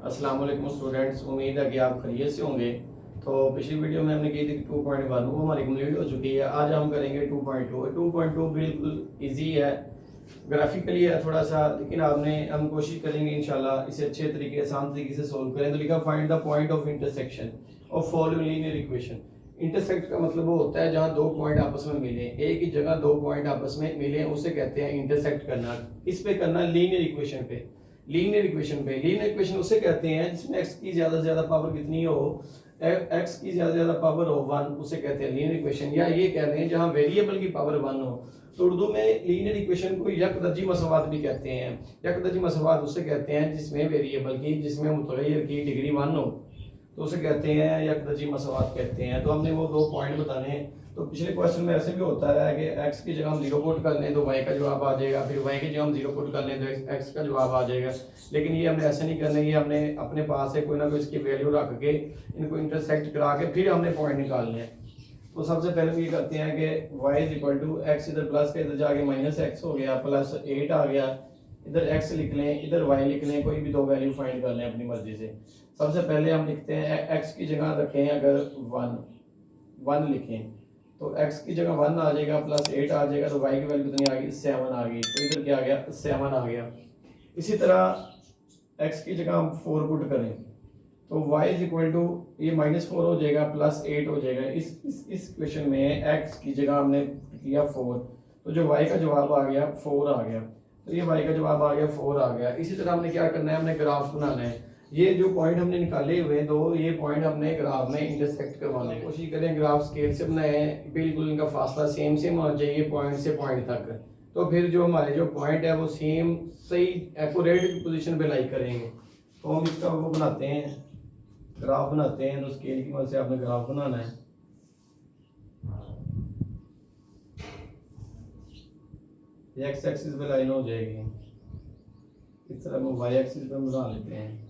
अस्सलाम वालेकुम स्टूडेंट्स, उम्मीद है कि आप खैरियत से होंगे। तो पिछली वीडियो में हमने की थी 2.1 वो हमारी कंप्लीट हो चुकी है। आज हम करेंगे 2.2। 2.2 बिल्कुल इजी है, ग्राफिकली है थोड़ा सा, लेकिन हम कोशिश करेंगे इंशाल्लाह इसे अच्छे तरीके आसान तरीके से सोल्व करें। तो लिखा find the point of intersection of following linear equation. Intersect का मतलब वो होता है जहाँ दो पॉइंट आपस में मिले, एक ही जगह दो पॉइंट आपस में मिले, उसे कहते हैं इंटरसेक्ट करना। किस पे करना? लीनियर इक्वेशन पे। लीनियर इक्वेशन उसे कहते हैं जिसमें x की ज्यादा से ज्यादा पावर कितनी हो, x की ज्यादा से ज्यादा पावर हो 1, उसे कहते हैं लीनियर इक्वेशन। या ये कहते हैं जहाँ वेरिएबल की पावर 1 हो। तो उर्दू में लीनियर इक्वेशन को यकदर्जी मसवात भी कहते हैं। यकदर्जी मसवात उसे कहते हैं जिसमें वेरिएबल की, जिसमें मुतगय्यर की डिग्री 1 हो, तो उसे कहते हैं यकदर्जी मसवात कहते हैं। तो हमने वो दो पॉइंट बताने हैं। तो पिछले क्वेश्चन में ऐसे भी होता है कि x की जगह हम 0 पुट कर लें तो y का जवाब आ जाएगा, फिर y की जगह हम 0 पुट कर लें तो x का जवाब आ जाएगा। लेकिन ये हमने ऐसे नहीं करना, ये हमने अपने पास से कोई ना कोई इसकी वैल्यू रख के इनको इंटरसेक्ट करा के फिर हमने पॉइंट निकालने हैं। तो सबसे पहले हम ये करते हैं कि y is equal to x, इधर प्लस का इधर जाके माइनस एक्स हो गया, प्लस 8 आ गया, इधर x लिख लें, इधर y लिख लें, कोई भी दो वैल्यू फाइंड कर लें अपनी मर्जी से। सबसे पहले हम लिखते हैं x की जगह रखें अगर 1 लिखें तो x की जगह 1 आ जाएगा, प्लस 8 आ जाएगा, तो y की वैल्यू कितनी आ गई? 7 आ गई। तो इधर क्या आ गया? 7 आ गया। इसी तरह x की जगह हम 4 पुट करें तो y इज इक्वल टू ये -4 हो जाएगा, प्लस 8 हो जाएगा। इस क्वेश्चन में x की जगह हमने किया 4, तो जो y का जवाब आ गया 4 आ गया। तो ये y का जवाब आ गया 4 आ गया। इसी तरह हमने क्या करना है, हमने ग्राफ बनाना है। ये जो पॉइंट हमने निकाले हुए दो, ये पॉइंट हमने ग्राफ में इंटरसेक्ट करवाने की कोशिश करें। ग्राफ स्केल से बनाए, बिल्कुल इनका फासला सेम होना चाहिए पॉइंट से पॉइंट तक। तो फिर जो हमारे जो पॉइंट है वो सेम सही एक्यूरेट पोजीशन पे लाई करेंगे। तो हम इसका वो बनाते हैं, ग्राफ बनाते हैं। तो स्केल की मदद से आपने ग्राफ बनाना है। एक्स एक्सिस पे लाइन हो जाएगी, इस तरह हम वाई एक्सिस पे बना लेते हैं।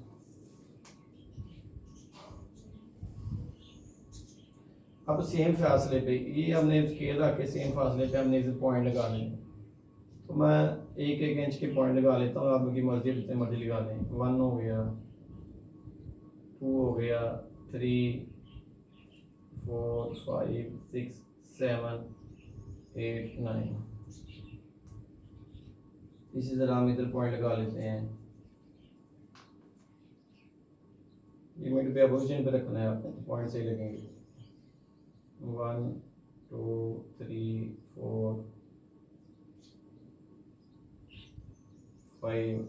अब सेम फासले पे ये हमने स्केल रख के सेम फासले पे हमने इसे पॉइंट लगा लें। तो मैं 1-1 इंच के पॉइंट लगा लेता हूँ, आपकी मर्जी जितने मर्जी लगा लें। 1 हो गया, 2 हो गया, 3, 4, 5, 6, 7, 8, 9। इसी तरह हम इधर पॉइंट लगा लेते हैं। ये मिड पे पोजीशन पे रखना है आपने, पॉइंट सही लगेंगे। 1, 2, 3, 4, 5,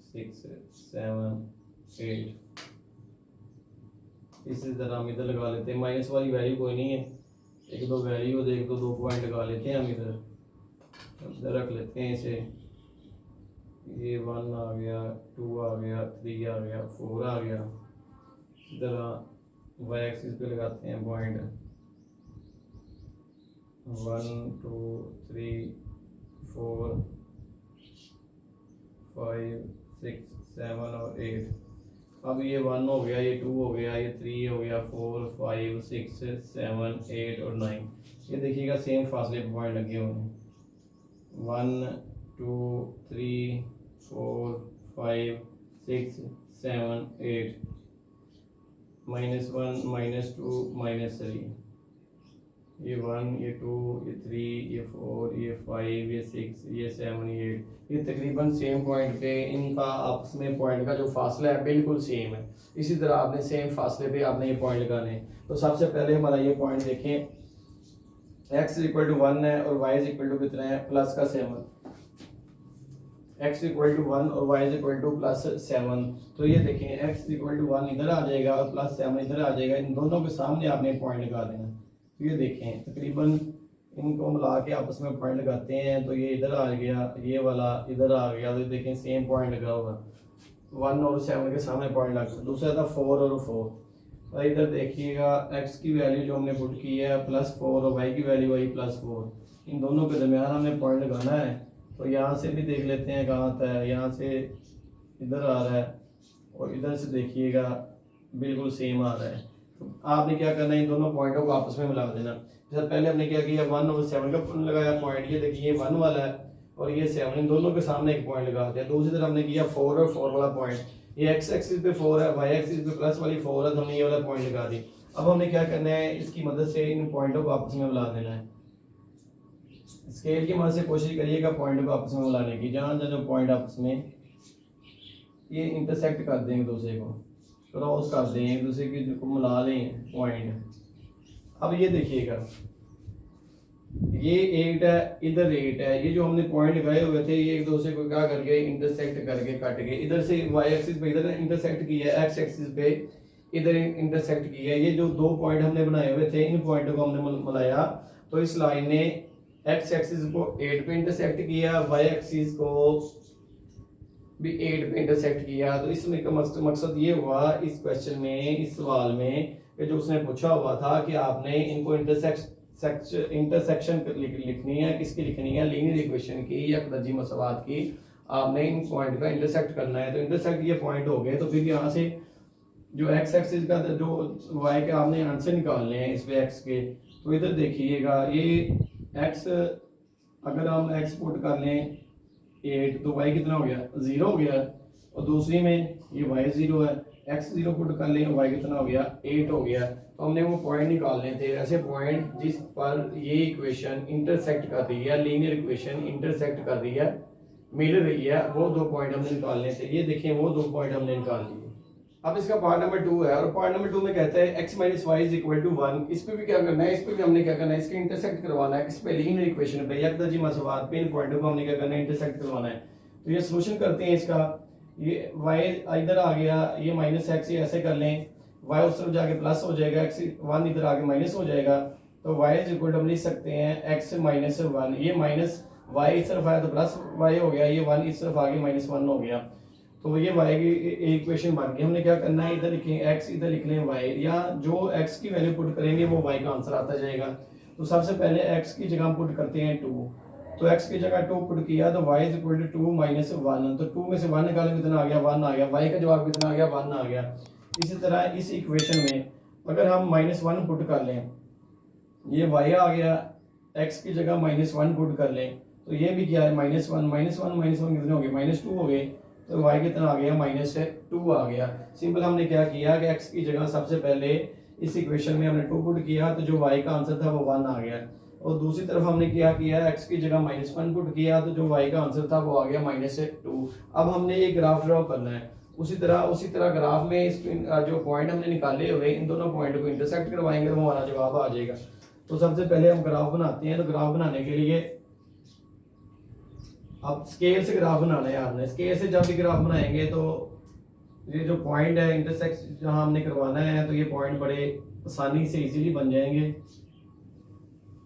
6, 7, 8। इसी तरह हम इधर लगा लेते हैं। माइनस वाली वैल्यू कोई नहीं है, एक दो वैल्यू हो, एक दो पॉइंट लगा लेते हैं हम इधर रख लेते हैं इसे। ये 1 आ गया, 2 आ गया, 3 आ गया, 4 आ गया। इधर वाई एक्सिस पे लगाते हैं पॉइंट। 1, 2, 3, 4, 5, 6, 7 और 8। अब ये 1 हो गया, ये 2 हो गया, ये 3 हो गया, 4, 5, 6, 7, 8 और 9। ये देखिएगा सेम फासले पे पॉइंट लगे हुए हैं। 1, 2, 3, 4, 5, 6, 7, 8। -1, -2, -3। ये 1, ये 2, ये 3, ये 4, ये 5, ये 6, ये 7, ये 8। ये तकरीबन सेम पॉइंट पे इनका आपस में पॉइंट का जो फासला है बिल्कुल सेम है। इसी तरह आपने सेम फासले पे आपने ये पॉइंट लगाने हैं। तो सबसे पहले हमारा ये पॉइंट देखें, x इक्वल टू 1 है और y इक्वल टू कितना है? प्लस का 7। x इक्वल टू 1 और y इक्वल टू प्लस 7। तो ये देखें x इक्वल टू 1 इधर आ जाएगा और प्लस 7 इधर आ जाएगा। इन दोनों के सामने आपने पॉइंट लगा देना। तो ये देखें तकरीबन इनको मिला के आपस में पॉइंट लगाते हैं। तो ये इधर आ गया, ये वाला इधर आ गया। तो देखें सेम पॉइंट लगा हुआ, 1 और 7 के सामने पॉइंट लगा। दूसरा था 4 और 4। तो इधर देखिएगा x की वैल्यू जो हमने पुट की है +4 और y की वैल्यू आई +4। इन दोनों के दरमियान हमने पॉइंट लगाना है। तो यहाँ से भी देख लेते हैं कहाँ आता है। यहाँ से इधर आ रहा है और इधर से देखिएगा बिल्कुल सेम आ रहा है। तो आपने क्या करना है, इन दोनों पॉइंटों को आपस में मिला देना। जैसे पहले हमने क्या किया, 1 और 7 का लगाया पॉइंट। ये देखिए 1 वाला है और ये 7, इन दोनों के सामने एक पॉइंट लगा दिया। दूसरी तरफ हमने किया 4 और 4 वाला पॉइंट। ये एक्स एक्सिस पे 4 है, वाई एक्सिस पे प्लस वाली 4 है, तो हमने ये वाला पॉइंट लगा दी। अब हमने क्या करना है, इसकी मदद से इन पॉइंटों को आपस में मिला देना है। स्केल की मदद से कोशिश करिएगा पॉइंट को आपस में मिलाने की, जहाँ जहाँ जो पॉइंट आपस में ये इंटरसेक्ट कर दें एक दूसरे को, क्रॉस कर दें एक दूसरे को मिला लें पॉइंट। अब ये देखिएगा, ये 8 है, इधर 8 है, ये जो हमने पॉइंट लगाए हुए थे ये एक दूसरे को क्या करके इंटरसेक्ट करके कट गए। इधर से वाई एक्सिस पे इधर इंटरसेक्ट किया है, एक्स एक्सिस पे इधर इंटरसेक्ट किया है। ये जो दो पॉइंट हमने बनाए हुए थे, इन पॉइंटों को हमने मिलाया, तो इस लाइन ने एक्स एक्सिस को 8 पे इंटरसेक्ट किया, वाई एक्सिस को भी 8 पे इंटरसेक्ट किया। तो इसमें का मकसद ये हुआ इस क्वेश्चन में, इस सवाल में, कि जो उसने पूछा हुआ था कि आपने इनको इंटरसेक्शन लिखनी है, किसकी लिखनी है, लीनियर इक्वेशन की या खरजी मसवात की। आपने इन पॉइंट का इंटरसेक्ट करना है, तो इंटरसेक्ट ये पॉइंट हो गए। तो फिर यहाँ से जो एक्स एक्सिस का जो वाई के आपने आंसर निकालने हैं इस पे एक्स के, तो इधर देखिएगा ये एक्स, अगर हम एक्स पुट कर लें 8 तो वाई कितना हो गया, 0 हो गया। और दूसरी में ये वाई 0 है, एक्स 0 पुट कर लें, वाई कितना हो गया, 8 हो गया। तो हमने वो पॉइंट निकालने थे, ऐसे पॉइंट जिस पर ये इक्वेशन इंटरसेक्ट कर रही है, लीनियर इक्वेशन इंटरसेक्ट कर रही है, मिल रही है, वो दो पॉइंट हमने निकालने थे। ये देखें वो दो पॉइंट हमने निकाल लिए। अब इसका पार्ट नंबर 2 है, और पार्ट नंबर 2 में कहता है x minus y is equal to 1। इस पे भी क्या करना है, इस पे भी हमने क्या करना है, इसके इंटरसेक्ट करवाना है, किस पे, लीनियर इक्वेशन पे, यकदजी मसवात पे इन पॉइंटों को हमने क्या करना है, इंटरसेक्ट करवाना है। तो ये सॉल्यूशन करते हैं इसका। ये y इधर आ गया, ये माइनस एक्स, ये ऐसे कर लें, y उस तरफ जाके प्लस हो जाएगा, x 1 इधर आके माइनस हो जाएगा। तो y इज इक्वल टू हम लिख सकते हैं x माइनस 1। ये माइनस y इस तरफ आया तो प्लस y हो गया, ये 1 इस तरफ आगे माइनस 1 हो गया। तो ये y की इक्वेशन बन गई। हमने क्या करना है, इधर लिखें x, इधर लिख लें y, या जो x की वैल्यू पुट करेंगे वो y का आंसर आता जाएगा। तो सबसे पहले x की जगह पुट करते हैं 2, तो x की जगह 2 पुट किया, तो y is equal to 2 minus 1। तो 2 में से 1 निकालें, कितना आ गया, 1 आ गया। y का जवाब कितना आ गया, 1 आ गया। इसी तरह इस इक्वेशन में अगर हम -1 पुट कर लें, ये y आ गया, x की जगह -1 पुट कर लें, तो ये भी क्या है, -1 -1 कितने हो गए, -2 हो गए। तो y कितना आ गया, -2 आ गया। सिंपल हमने क्या किया कि x की जगह सबसे पहले इस इक्वेशन में हमने 2 पुट किया, तो जो y का आंसर था वो 1 आ गया। और दूसरी तरफ हमने क्या किया, x की जगह -1 पुट किया, तो जो y का आंसर था वो आ गया -2। अब हमने ये ग्राफ ड्रॉ करना है। उसी तरह ग्राफ में इस जो पॉइंट हमने निकाले हुए, इन दोनों पॉइंट को इंटरसेक्ट करवाएंगे तो हमारा जवाब आ जाएगा। तो सबसे पहले हम ग्राफ बनाते हैं। तो ग्राफ बनाने के लिए अब स्केल से ग्राफ बनाना है आपने। स्केल से जब भी ग्राफ बनाएंगे तो ये जो पॉइंट है इंटरसेक्ट जहां हमने करवाना है, तो ये पॉइंट बड़े आसानी से इजीली बन जाएंगे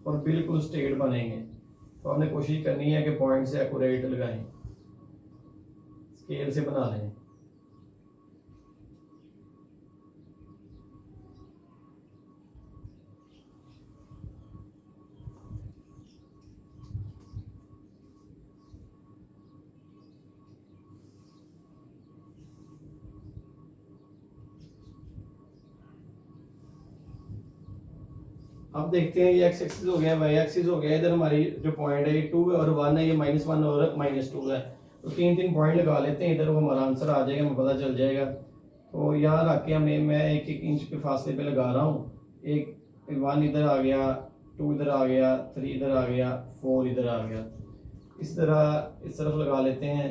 और बिल्कुल स्ट्रेट बनेंगे। तो हमने कोशिश करनी है कि पॉइंट से एक्यूरेट लगाएं, स्केल से बना लें। अब देखते हैं, ये एक्स एक्सिस हो गया, वाई एक्सिस हो गया। इधर हमारी जो पॉइंट है ये 2 और 1 है, ये -1 और -2 है। तो 3 पॉइंट लगा लेते हैं इधर, वो हमारा आंसर आ जाएगा, हमें पता चल जाएगा। तो यहाँ रख के मैं 1-1 इंच के फासले पे लगा रहा हूँ। 1 इधर आ गया, 2 इधर आ गया, 3 इधर आ गया, 4 इधर आ गया। इस तरह इस तरफ लगा लेते हैं,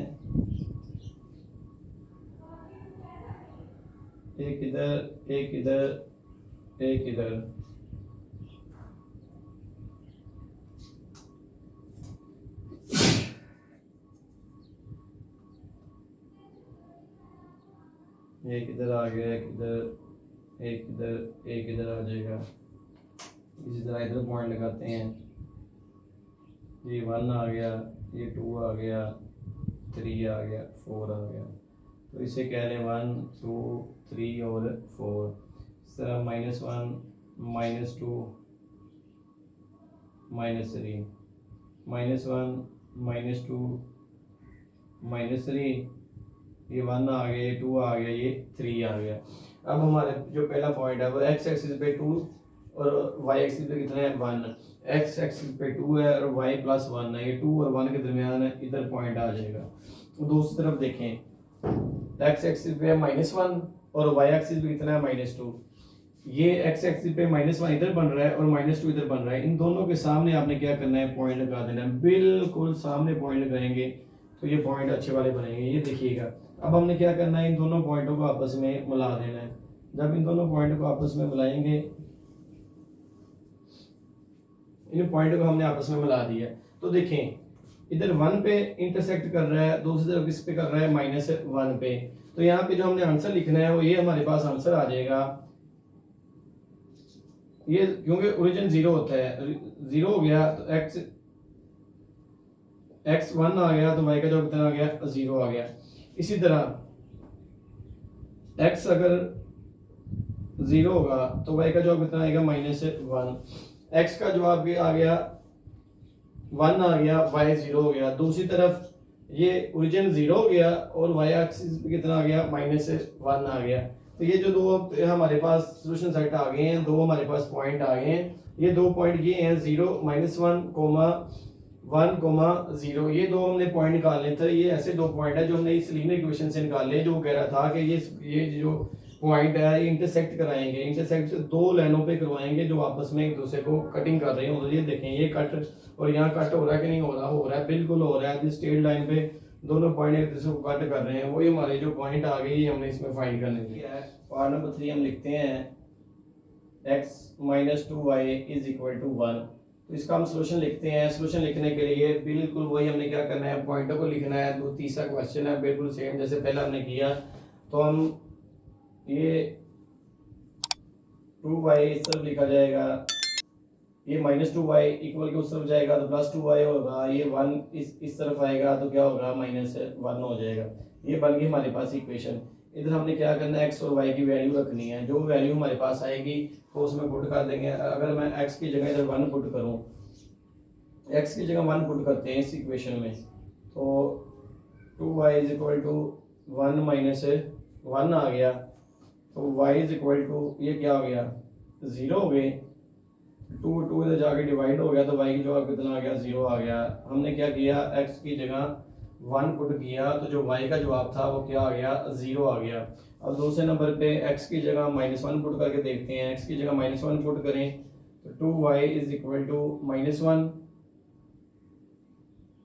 एक इधर, एक इधर, एक इधर। एक इधर आ गया, एक इधर, एक इधर, एक इधर आ जाएगा। इसी तरह इधर पॉइंट लगाते हैं। ये 1 आ गया, ये 2 आ गया, 3 आ गया, 4 आ गया। तो इसे कह रहे हैं 1 2 3 और 4। इस तरह -1 -2 -3, -1 -2 -3, ये 1 आ गया, ये 2 आ गया, ये 3 आ गया। अब हमारे जो पहला पॉइंट है वो एक्स एक्सिस पे 2 और वाई एक्सिस पे कितना है, 1। एक्स एक्सिस पे 2 है और वाई +1 है, ये 2 और 1 के दरमियान है, इधर पॉइंट आ जाएगा। तो दूसरी तरफ देखें, एक्स एक्सिस पे है -1 और वाई एक्सिस पे कितना है -2। ये एक्स एक्सिस पे -1 इधर बन रहा है और -2 इधर बन रहा है। इन दोनों के सामने आपने क्या करना है, पॉइंट लगा देना है। बिल्कुल सामने पॉइंट लगाएंगे तो ये पॉइंट अच्छे वाले बनेंगे, ये देखिएगा। अब हमने क्या करना है, इन दोनों पॉइंटों को आपस में मिला देना है। जब इन दोनों पॉइंटों को आपस में मिलाएंगे, इन पॉइंटों को हमने आपस में मिला दिया तो देखें इधर 1 पे इंटरसेक्ट कर रहा है, दूसरी तरफ किस पे कर रहा है, -1 पे। तो यहाँ पे जो हमने आंसर लिखना है वो ये हमारे पास आंसर आ जाएगा। ये क्योंकि ओरिजिन 0 होता है, 0 हो गया तो x 1 आ गया तो y का जवाब कितना आ गया, 0 आ गया। इसी तरह x अगर 0 होगा तो y का जवाब कितना आएगा, -1। x का जवाब भी आ गया 1 आ गया, y 0 हो गया। दूसरी तरफ ये ओरिजिन 0 हो गया और y एक्सिस पे कितना आ गया, -1 आ गया। तो ये जो दो हमारे पास सॉल्यूशन सेट आ गए हैं, दो हमारे पास पॉइंट आ गए हैं। ये दो पॉइंट ये हैं 0, -1, 0। ये दो हमने पॉइंट निकालने थे। ये ऐसे दो पॉइंट है जो हमने इस लीनियर इक्वेशन से निकाले, जो कह रहा था कि ये जो पॉइंट है ये इंटरसेक्ट कराएंगे। इंटरसेक्ट दो लाइनों पे करवाएंगे जो आपस में एक दूसरे को कटिंग कर रहे हैं। और ये देखें, ये कट और यहाँ कट हो रहा है कि नहीं हो रहा, हो रहा है, बिल्कुल हो रहा है। स्ट्रेट लाइन पे दोनों पॉइंट एक दूसरे को कट कर रहे हैं। वही हमारे जो पॉइंट आ गई हमने इसमें फाइंड करने की है। पार्ट नंबर 3 हम लिखते हैं x - 2y = 1। तो इसका हम सोल्यूशन लिखते हैं। सोल्यूशन लिखने के लिए बिल्कुल वही हमने क्या करना है, पॉइंटों को लिखना है। तो तीसरा क्वेश्चन है बिल्कुल सेम जैसे पहले हमने किया। तो हम ये 2y इस तरफ लिखा जाएगा, ये -2y इक्वल के उस तरफ जाएगा तो +2y होगा। ये 1 इस तरफ आएगा तो क्या होगा, -1 हो जाएगा। ये बन गई हमारे पास इक्वेशन। इधर हमने क्या करना है, x और y की वैल्यू रखनी है। जो वैल्यू हमारे पास आएगी तो उसमें पुट कर देंगे। अगर मैं x की जगह इधर 1 पुट करूं, x की जगह 1 पुट करते हैं इस इक्वेशन में, तो 2y = 1 - 1 आ गया। तो y = ये क्या हो गया, 0 हो गए। 2 इधर जाके डिवाइड हो गया तो y की जवाब कितना आ गया, 0 आ गया। हमने क्या किया, x की जगह 1 पुट किया तो जो y का जवाब था वो क्या आ गया, 0 आ गया। अब दूसरे नंबर पे x की जगह -1 पुट करके देखते हैं। x की जगह -1 पुट करें तो 2y =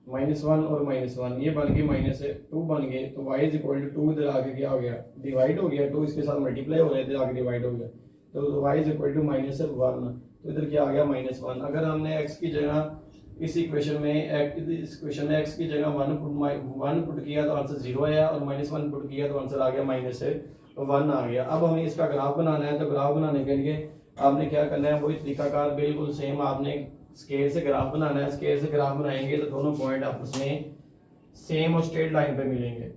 -1 और -1 ये बन गए -2 बन गए। तो y = 2 इधर आके क्या हो गया, डिवाइड हो गया। 2 इसके साथ मल्टीप्लाई हो रहा है, इधर आके डिवाइड हो गया। तो y = -1, तो इधर क्या आ गया, -1। अगर हमने x की जगह इस इक्वेशन में x की जगह 1 पुट किया तो आंसर 0 आया और -1 पुट किया तो आंसर आ गया -1 आ गया। अब हमें इसका ग्राफ बनाना है। तो ग्राफ बनाने के लिए आपने क्या करना है, वही तरीकाकार बिल्कुल सेम। आपने स्केल से ग्राफ बनाना है। स्केल से ग्राफ बनाएंगे तो दोनों पॉइंट आपस में सेम और स्ट्रेट लाइन पे मिलेंगे।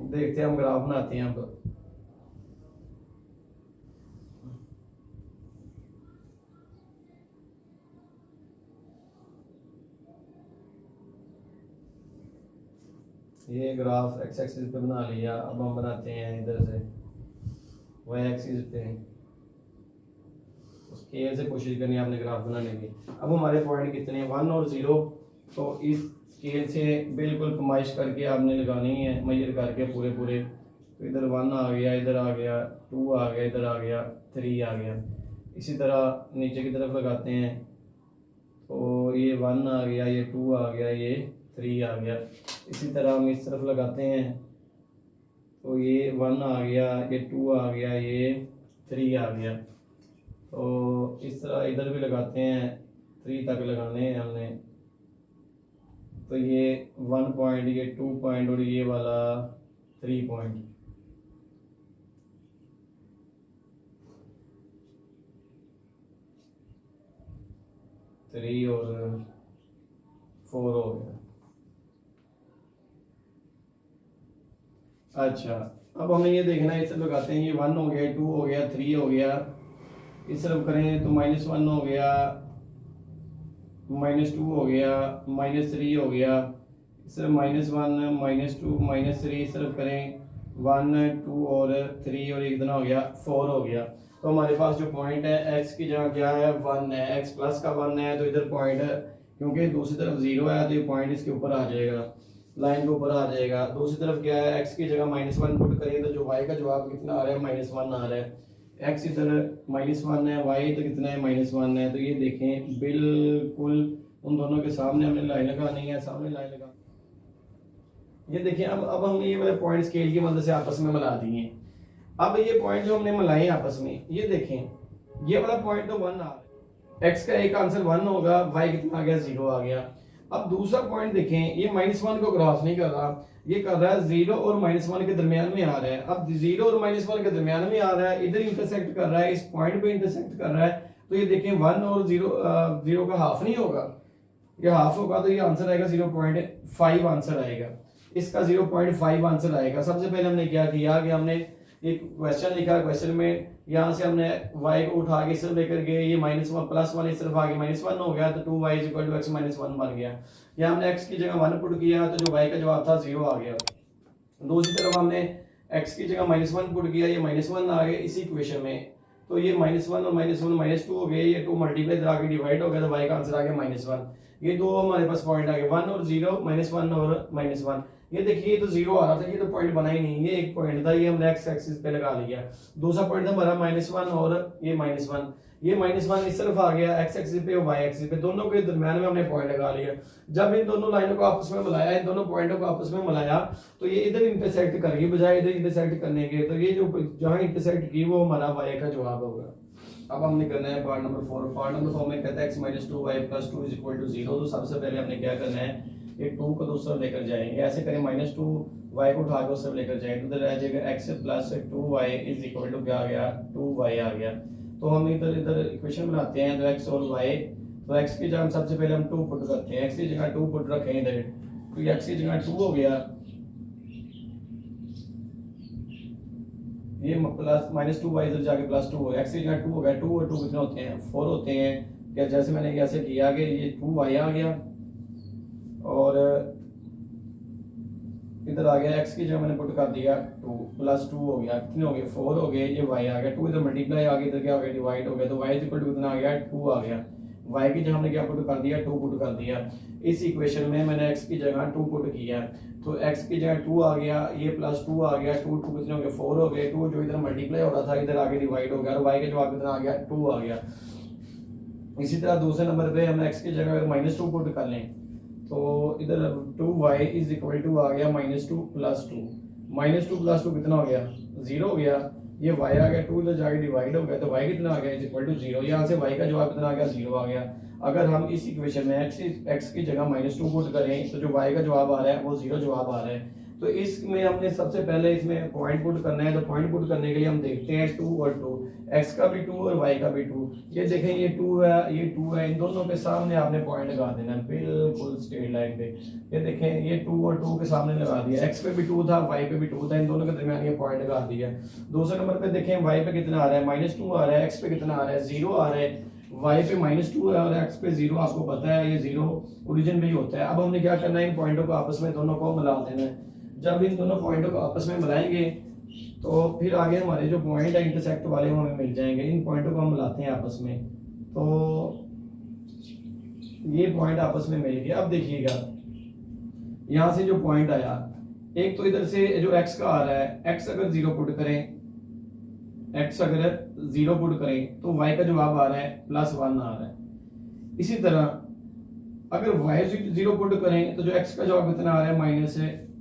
देखते हैं हम ग्राफ बनाते हैं। अब ये ग्राफ x एक्सिस पे बना लिया। अब हम बनाते हैं इधर से y एक्सिस पे। स्केल से कोशिश करनी है आपने ग्राफ बनाने की। अब हमारे पॉइंट कितने हैं, 1 और 0। तो इस स्केल से बिल्कुल कमाइश करके आपने लगानी है, मेजर करके पूरे। तो इधर 1 आ गया, इधर आ गया 2 आ गया, इधर आ गया 3 आ गया। इसी तरह नीचे की तरफ लगाते हैं तो ये 1 आ गया, ये 2 आ गया, ये 3 आ गया। इसी तरह हम इस तरफ लगाते हैं तो ये 1 आ गया, ये 2 आ गया, ये 3 आ गया। तो इस तरह इधर भी लगाते हैं, 3 तक लगाने हैं हमने। तो ये 1 पॉइंट, ये 2 पॉइंट और ये वाला 3 पॉइंट। थ्री और 4 हो गया। अच्छा, अब हमें ये देखना है, इस तरफ लगाते हैं। ये 1 हो गया, 2 हो गया, 3 हो गया। इस तरफ करें तो -1 हो गया, -2 हो गया, -3 हो गया। इस तरफ -1, -2, -3। इस तरफ करें 1, 2 और 3 और एक कितना हो गया, 4 हो गया। तो हमारे पास जो पॉइंट है x की जगह क्या है, 1 है। x प्लस का 1 है तो इधर पॉइंट है, क्योंकि दूसरी तरफ 0 है तो ये पॉइंट इसके ऊपर आ जाएगा। लाइन के ऊपर आ जाएगा। दूसरी तरफ क्या है, x की जगह -1 पुट करें तो जो y का जवाब कितना आ रहा है, -1 आ रहा है। x इधर -1 है, y तो कितना है, -1 है। तो ये देखें बिल्कुल उन दोनों के सामने हमने लाइन लगानी है, सामने लाइन लगा। ये देखिए अब हमने ये वाले पॉइंट स्केल की मदद से आपस में मिला दिए। अब ये पॉइंट जो हमने मिलाए आपस में, ये देखें ये वाला पॉइंट तो 1 आ रहा है, x का एक आंसर 1 होगा, y कितना आ गया, 0 आ गया। अब दूसरा पॉइंट देखें, ये -1 को क्रॉस नहीं कर रहा, ये कर रहा है 0 और -1 के दरमियान में आ रहा है। अब 0 और -1 के दरमियान में आ रहा है, इधर इंटरसेक्ट कर रहा है, इस पॉइंट पे इंटरसेक्ट कर रहा है। तो ये देखें 1 और 0 का हाफ नहीं होगा, ये हाफ होगा तो ये आंसर आएगा 0.5 आंसर आएगा, इसका 0.5 आंसर आएगा। सबसे पहले हमने क्या किया कि हमने एक क्वेश्चन लिखा, क्वेश्चन में यहाँ से हमने y को उठा के सिर्फ लेकर गए, ये -1 +1 इस तरफ आगे -1 हो गया तो 2y = x -1 बन गया। यहाँ हमने x की जगह 1 पुट किया तो जो y का जवाब था 0 आ गया। दूसरी तरफ हमने x की जगह -1 पुट किया, ये -1 आ गए इसी इक्वेशन में, तो ये -1 और -1 -2 हो गए, ये 2 मल्टीप्लाई इधर आके डिवाइड हो गया तो y का आंसर आ गया -1। ये दो हमारे पास पॉइंट आ गए 1 और 0, -1 और -1। ये देखिए ये तो 0 आ रहा था, ये तो पॉइंट बना ही नहीं, ये एक पॉइंट था, ये हमने x एक्सिस पे लगा लिया। दूसरा पॉइंट था हमारा -1 और ये -1, ये -1 इस तरफ आ गया x एक्सिस पे और y एक्सिस पे, दोनों के दरमियान में हमने पॉइंट लगा लिया। जब इन दोनों लाइनों को आपस में मिलाया, इन दोनों पॉइंटों को आपस में मिलाया तो ये इधर इंटरसेक्ट करेगी बजाय इधर इंटरसेक्ट करने के, तो ये जो जहां इंटरसेक्ट की वो हमारा y का जवाब होगा। अब हमने करना है पार्ट नंबर 4। पार्ट नंबर 4 में कहता है x - 2y + 2 = 0। तो सबसे पहले हमने क्या करना है, ये 2 को दूसरा लेकर जाएंगे, ऐसे करें -2y को उठा के उस तरफ लेकर जाएंगे तो इधर आ जाएगा x + 2y = क्या आ गया, 2y आ गया। तो हम इधर इक्वेशन बनाते हैं तो x और y, तो x की जगह सबसे पहले हम 2 पुट करते हैं, x की जगह 2 पुट रखें इधर, तो x की जगह 2 हो गया, ये -2y इधर जाके +2 हो गया, x की जगह 2 हो गया, 2 और 2 कितने होते हैं, 4 होते हैं। क्या जैसे मैंने कैसे किया कि ये 2y आ गया और इधर आ गया, x की जगह मैंने पुट कर दिया 2 +2 हो गया, कितने हो गए, 4 हो गए, ये y आ गया, 2 इधर मल्टीप्लाई आ गया, इधर क्या हो गया, डिवाइड हो गया, तो y कितना आ गया, 2 आ गया। y की जगह हमने क्या पुट कर दिया, 2 पुट कर दिया। इस इक्वेशन में मैंने x की जगह 2 पुट किया, तो x की जगह 2 आ गया, ये +2 आ गया, 2 कितने हो गए, 4 हो गए, 2 जो इधर मल्टीप्लाई हो रहा था इधर आगे डिवाइड हो गया और y का जवाब कितना आ गया, 2 आ गया। इसी तरह दूसरे नंबर पे हम x की जगह -2 पुट कर लें तो इधर 2y = आ गया -2 + 2, -2 + 2 कितना हो गया, 0 हो गया, ये y आ गया, 2 इधर जाके डिवाइड हो गया तो y कितना आ गया, =0। यहाँ से y का जवाब कितना आ गया, 0 आ गया। अगर हम इस इक्वेशन में x की जगह -2 पुट करें तो जो y का जवाब आ रहा है वो 0 जवाब आ रहा है। तो इसमें हमने सबसे पहले इसमें पॉइंट पुट करना है, तो पॉइंट पुट करने के लिए हम देखते हैं 2 और 2, x का भी 2 और y का भी 2। ये देखें ये 2 है, ये 2 है, इन दोनों के सामने आपने पॉइंट लगा देना है बिल्कुल स्ट्रेट लाइन पे। ये देखें ये 2 और 2 के सामने लगा दिया, x पे भी 2 था, y पे भी 2 था, इन दोनों के दरमियान ये पॉइंट लगा दिया। दूसरे नंबर पे देखें y पे कितना आ रहा है, -2 आ रहा है, x पे कितना आ रहा है, 0 आ रहा है, y पे -2 है और x पे 0, आपको पता है ये 0 ओरिजिन पे ही होता है। अब हमने क्या करना है, इन पॉइंटों को आपस में दोनों को मिला देना है। जब इन दोनों पॉइंटों को आपस में मिलाएंगे तो फिर आगे हमारे जो पॉइंट है इंटरसेक्ट वाले वो हमें मिल जाएंगे। इन पॉइंटों को हम मिलाते हैं आपस में, तो ये पॉइंट आपस में मिल गया। अब देखिएगा यहाँ से जो पॉइंट आया, एक तो इधर से जो x का आ रहा है, x अगर 0 पुट करें, x अगर 0 पुट करें तो y का जवाब आ रहा है +1 आ रहा है। इसी तरह अगर y 0 पुट करें तो जो x का जवाब कितना आ रहा है,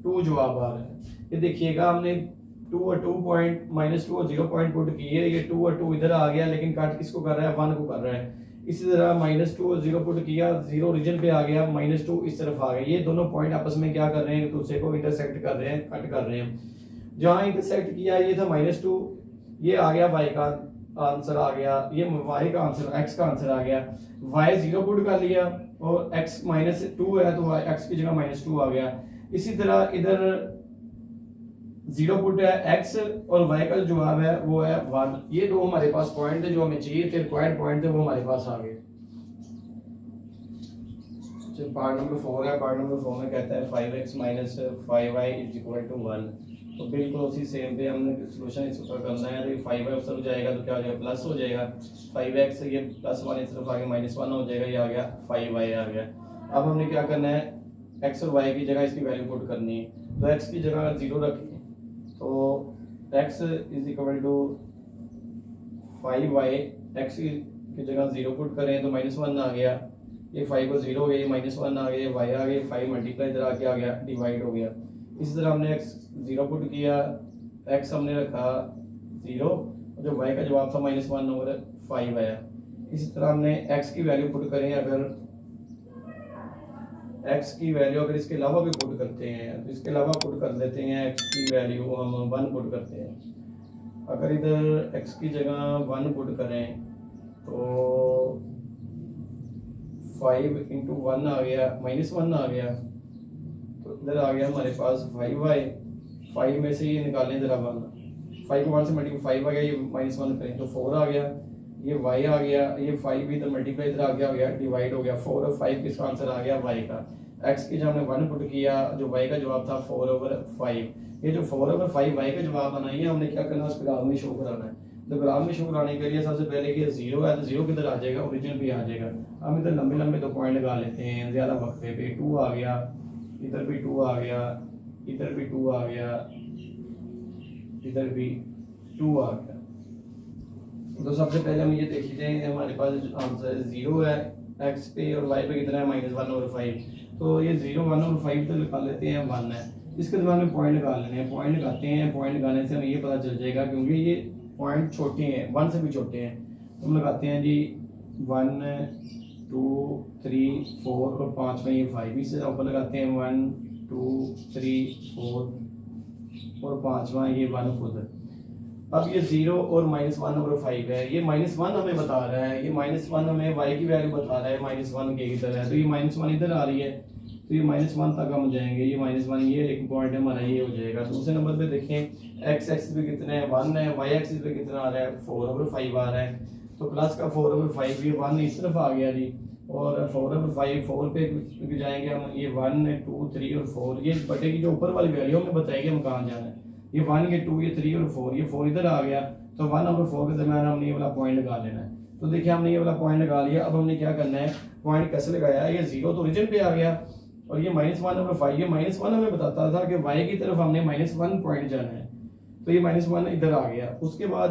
-2 जवाब आ रहा है। ये देखिएगा हमने 2 और 2 पॉइंट, -2 और 0 पॉइंट पुट किए, ये 2 और 2 इधर आ गया लेकिन कट किसको कर रहा है, 1 को कर रहा है। इसी तरह -2 और 0 पुट किया, 0 ओरिजिन पे आ गया, -2 इस तरफ आ गया। ये दोनों पॉइंट आपस में क्या कर रहे हैं, एक दूसरे को इंटरसेक्ट कर रहे हैं, कट कर रहे हैं। जहां इंटरसेक्ट किया ये था -2, ये आ गया y का आंसर आ गया, ये y का आंसर, x का आंसर आ गया। y 0 पुट कर लिया और x -2 है तो x की जगह -2 आ गया। इसी तरह इधर 0 पुट है, x और y का जो जवाब है वो है 1। ये दो हमारे पास पॉइंट थे जो हमें चाहिए थे, रिक्वायर्ड पॉइंट थे, वो हमारे पास आ गए। पार्ट नंबर 4 है, पार्ट नंबर 4 में कहता है 5x - 5y = 1। तो बिल्कुल उसी सेम पे हमने सॉल्यूशन इस ऊपर करना है, तो ये 5y उस तरफ जाएगा तो क्या हो जाएगा, प्लस हो जाएगा, 5x ये +1 इस तरफ आ गया, -1 हो जाएगा, ये आ गया 5y आ गया। अब हमने क्या करना है, एक्स और वाई की जगह इसकी वैल्यू पुट करनी है। तो एक्स की जगह अगर 0 रखें तो x is equal to 5y, एक्स की जगह 0 पुट करें तो -1 आ गया, ये 5 को 0 हो गया, ये -1 आ गया, ये y आ गया, 5 मल्टीप्लाई इधर आके आ गया, डिवाइड हो गया। इसी तरह हमने x 0 पुट किया, x हमने रखा 0, जो y का जवाब था -1 और 5 आया। इसी तरह हमने x की वैल्यू पुट करें, अगर x की वैल्यू अगर इसके अलावा भी पुट करते हैं तो इसके अलावा पुट कर देते हैं, x की वैल्यू हम 1 पुट करते हैं। अगर इधर x की जगह 1 पुट करें तो 5 इंटू 1 आ गया, -1 आ गया, तो इधर आ गया हमारे पास 5y, 5 में से ये निकालें जरा 1, 5 को 1 से मल्टीप्लाई 5 आ गया, ये -1 करें तो 4 आ गया, ये y आ गया, ये 5 भी इधर मल्टीप्लाई इधर आ गया, हो गया डिवाइड हो गया, 4 और 5 किसका आंसर आ गया, y का। x की जब हमने 1 पुट किया, जो y का जवाब था 4/5। ये जो 4/5 y का जवाब आना है, ये हमने क्या करना है, उस ग्राफ में शो कराना है। तो ग्राफ में शो कराने के लिए सबसे पहले कि 0 है तो 0 किधर आ जाएगा, ओरिजिनल भी आ जाएगा। हम इधर लंबे लंबे तो पॉइंट लगा लेते हैं ज़्यादा वक्फे पे। 2 आ गया, इधर भी 2 आ गया, इधर भी 2 आ गया, इधर भी 2 आ गया। तो सबसे पहले हम ये देख लेते हैं, हमारे पास आंसर 0 है x पे और y पे कितना है, -1/5। तो ये 0, 1 और 5 तो निकाल लेते हैं, 1 है। इसके बाद में पॉइंट निकाल लेने हैं, पॉइंट लगाते हैं, पॉइंट लगाने से हमें ये पता चल जाएगा, क्योंकि ये पॉइंट छोटे हैं, 1 से भी छोटे हैं। तो हम लगाते हैं जी 1 2 3 4 और 5 में ये 5, इससे ऊपर लगाते हैं 1 2 3 4 और 5वां ये 1 खुद। अब ये 0 और -1/5 है, ये -1 हमें बता रहा है, ये -1 हमें y की वैल्यू बता रहा है, -1 के इधर है, तो ये -1 इधर आ रही है, तो ये -1 तक हम जाएंगे, ये -1, ये एक पॉइंट हमारा ये हो जाएगा। दूसरे नंबर पे देखें, x एक्सिस पे कितना है, 1 है, y एक्सिस पे कितना आ रहा है, 4/5 आ रहा है, तो प्लस का 4/5, ये 1 इस तरफ आ गया जी, और 4/5 4 पे जाएंगे हम, ये 1 2 3 और 4, ये बटे की जो ऊपर वाली वैल्यू हमें बताएगी हम कहाँ जाना है। ये 1 ये 2 ये 3 और 4, ये 4 इधर आ गया, तो 1 और 4 के दरम्यान हमने ये वाला पॉइंट लगा लेना है। तो देखिए हमने ये वाला पॉइंट लगा लिया। अब हमने क्या करना है, पॉइंट कैसे लगाया है, ये 0 तो ओरिजिन पे आ गया, और ये -1/5, ये -1 हमें बताता था कि y की तरफ हमने -1 पॉइंट जाना है, तो ये -1 इधर आ गया। उसके बाद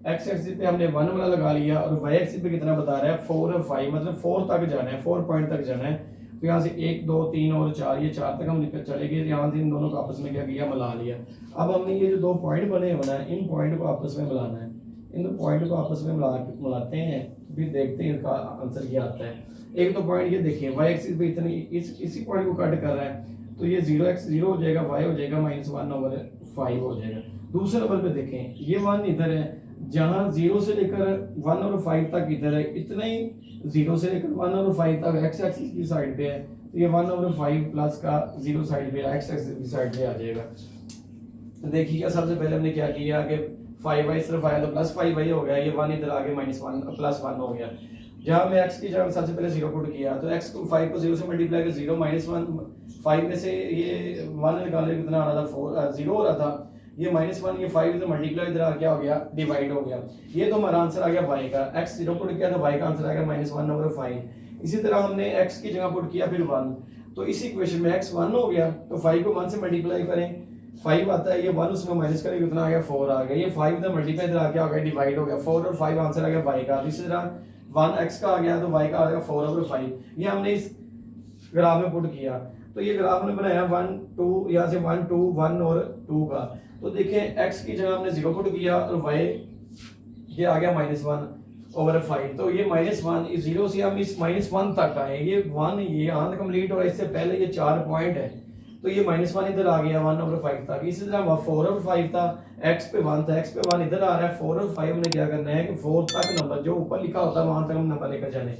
x एक्सिस पे हमने 1 वाला लगा लिया, और y एक्सिस पे कितना बता रहा है, 4 और 5, मतलब 4 तक जाना है, 4 पॉइंट तक जाना है। तो यहाँ से 1 2 3 और 4, ये 4 तक हम निकल चले गए, यहाँ से इन दोनों को आपस में क्या किया, मिला लिया। अब हमने ये जो 2 पॉइंट बने होना है, इन पॉइंट को आपस में मिलाना है, इन दो पॉइंट को आपस में मिलाते हैं, फिर देखते हैं इसका आंसर क्या आता है। एक तो पॉइंट ये देखिए, y एक्सिस पे इतनी इसी पॉइंट को कट कर रहा है, तो ये 0x 0 हो जाएगा, y हो जाएगा -1/5 हो जाएगा। दूसरे नंबर पे देखें, ये 1 इधर है, जहाँ 0 से लेकर 1 और 5 तक इधर है, इतना ही 0 से लेकर 1 और 5 तक x एक्सिस की साइड पे है, तो ये 1 और 5 प्लस का 0 साइड पे x एक्सिस की साइड पे आ जाएगा। तो देखिए सबसे पहले हमने क्या किया कि 5y सिर्फ आया तो +5y हो गया, ये 1 इधर आगे -1 +1 हो गया। जहाँ मैं x की जगह सबसे पहले 0 पुट किया, तो x को 5 को 0 से मल्टीप्लाई कर 0 -1, 5 में से ये 1 निकालने कितना आ रहा था, 4 0 हो रहा था, ये -1, ये 5 इधर मल्टीप्लाई इधर आ क्या हो गया, डिवाइड हो गया। ये तो हमारा आंसर आ गया y का, x 0 पुट किया तो y का आंसर आ गया -1/5। इसी तरह हमने x की जगह पुट किया फिर 1, तो इस इक्वेशन में x 1 हो गया, तो 5 को 1 से मल्टीप्लाई करें, 5 आता है, ये 1 उसमें माइनस करें कितना आ गया, 4 आ गया, ये 5 इधर मल्टीप्लाई इधर आ क्या हो गया, डिवाइड हो गया, 4 और 5 आंसर आ गया y का। इसी तरह 1 x का आ गया तो y का आ गया 4/5। ये हमने इस ग्राफ में पुट किया, तो ये ग्राफ हमने बनाया 1 2, यहाँ से 1 2 1 और 2 का। तो देखें x की जगह हमने 0 पुट किया और y ये आ गया -1/5, तो ये -1 इस 0 से हम इस -1 तक आए, ये 1 ये आंसर कंप्लीट हो, इससे पहले ये 4 पॉइंट है, तो ये -1 इधर आ गया 1/5 तक। इसी तरह 4/5 था, x पे 1 था, x पे 1 इधर आ रहा है, 4 और 5 हमने क्या करना है कि 4 तक नंबर जो ऊपर लिखा होता है वहां तक हम नंबर लेकर जाने।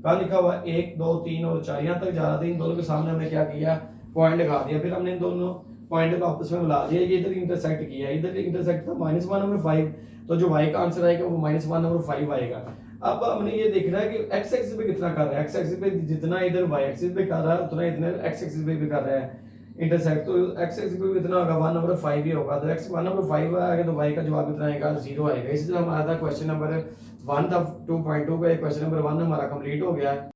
कहाँ लिखा हुआ 1 2 3 और 4, यहाँ तक जा रहा था, इन दोनों के सामने हमने क्या किया, पॉइंट लगा दिया, फिर हमने इन दोनों पॉइंट को आपस में मिला दिया, ये इधर इंटरसेक्ट किया, इधर इंटरसेक्ट था -1/5, तो जो y का आंसर आएगा वो -1/5 आएगा। अब हमने ये देखना है कि x एक्सिस पे कितना कर रहा है, x एक्सिस पे जितना इधर y एक्सिस पे कर रहा है उतना इधर x एक्सिस पे भी कर रहा है इंटरसेक्ट, तो x एक्सिस पे कितना होगा 1/5 ही होगा, तो x 1/5 आएगा तो y का जवाब कितना आएगा 0 आएगा। इसी तरह हमारा था क्वेश्चन नंबर 1 था 2.2 का, क्वेश्चन नंबर 1 हमारा कंप्लीट हो गया है।